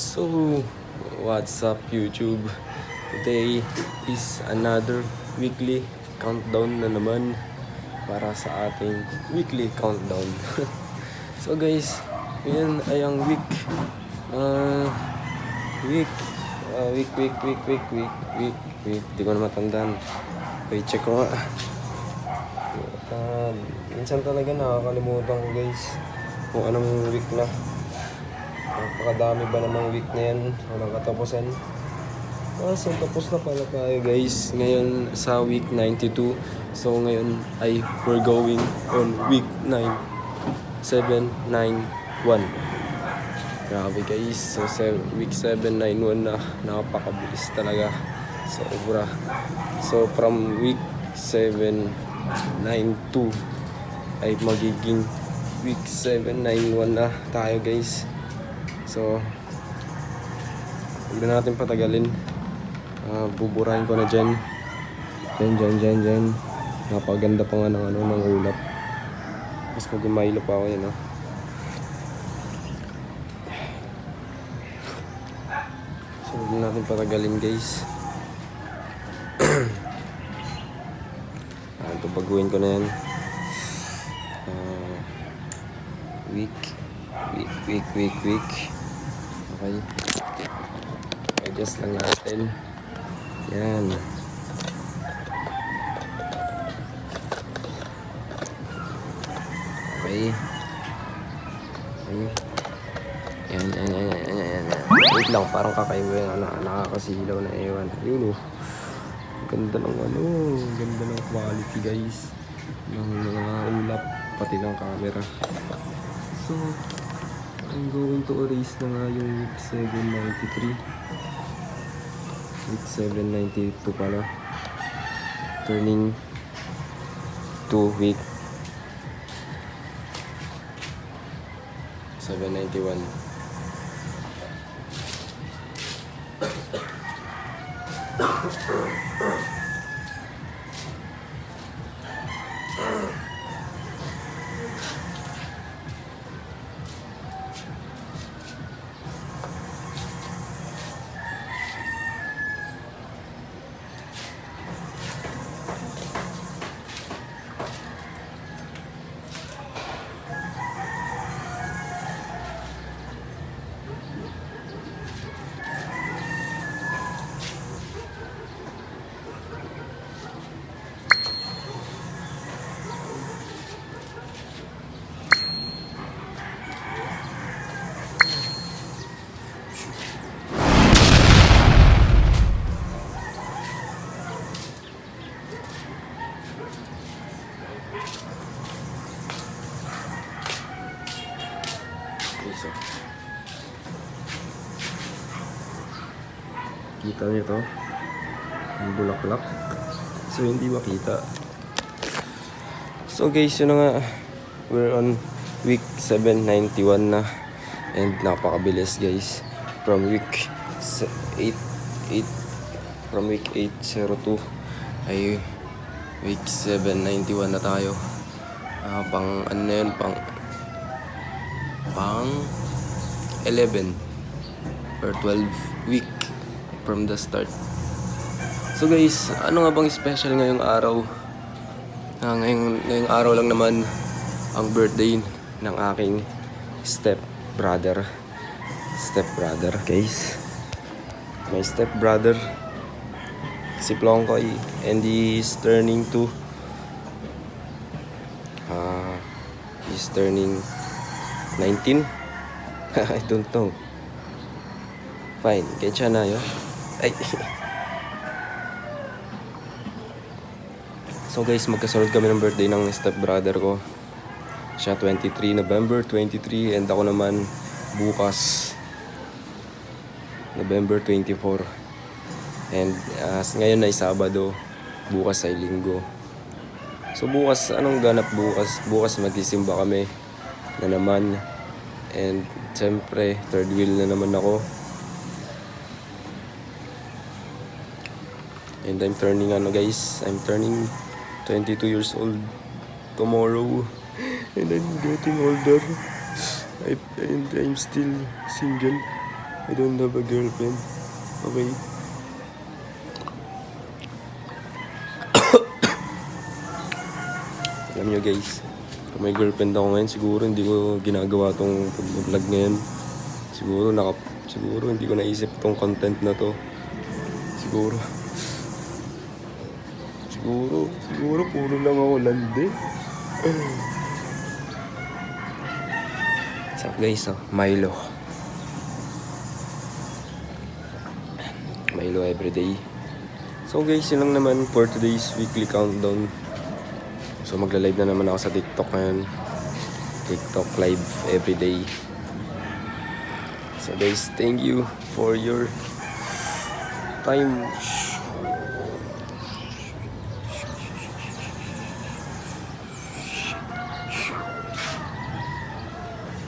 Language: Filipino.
So, what's up YouTube? Today is another weekly countdown na naman para sa ating weekly countdown. So guys, ngayon ay ang week. Di ko na matandaan. Wait, check ko nga. Minsan talaga nakakalimutan ko guys kung anong week na. Napakadami ba namang week na yan? Walang katapusan. So tapos na pala tayo guys. Ngayon sa week 92. So ngayon ay we're going on week 791. Grabe guys. So week 791 na. Napakabilis talaga. Sobra. So from week 792 ay magiging week 791 na tayo guys. So, huwag na natin patagalin. Buburahin ko na dyan. Dyan. Napaganda pa nga ng ulap. Mas mag-umaylo pa ako yan, So, huwag na natin patagalin, guys. Ito, baguhin ko na yan. Week. Okay. Adjust lang natin. Yan. Okay. Yan. Wait lang, parang kakaiba yung nakakasilaw na ewan. Yun Ganda ng quality guys. Ng mga ulap, pati ng camera. So, I'm going to erase na nga yung week 793. Week 792 pala. Turning to week 791. So, kita niyo to, yung bulaklak. So hindi makita. So guys, yun na nga, we're on week 791 na, and napakabilis guys. From week 802 ay week 791 na tayo. Pang 11 or 12 week from the start. So guys, ano nga bang special ngayong araw? Ngayong araw lang naman ang birthday ng aking stepbrother guys. My stepbrother si Plongkoy, and he's turning 19. I don't know. Fine, kaya na yun. Ay. So guys, magkasunod kami ng birthday ng stepbrother ko. Siya 23, November 23, and ako naman bukas November 24. And ngayon ay Sabado, bukas ay Linggo. So bukas, anong ganap bukas? Bukas magsisimba kami na naman. And siyempre, third wheel na naman ako. And I'm turning 22 years old tomorrow. And I'm getting older. And I'm still single. I don't have a girlfriend. Okay? Alam nyo guys, kung may girlfriend ako ngayon, siguro hindi ko ginagawa tong pag-vlog ngayon. Siguro hindi ko naisip tong content na to. Siguro puro lang ako landi. So guys, Milo everyday. So guys, yun lang naman for today's weekly countdown. So magla-live na naman ako sa TikTok ngayon. TikTok live everyday. So guys, thank you for your time.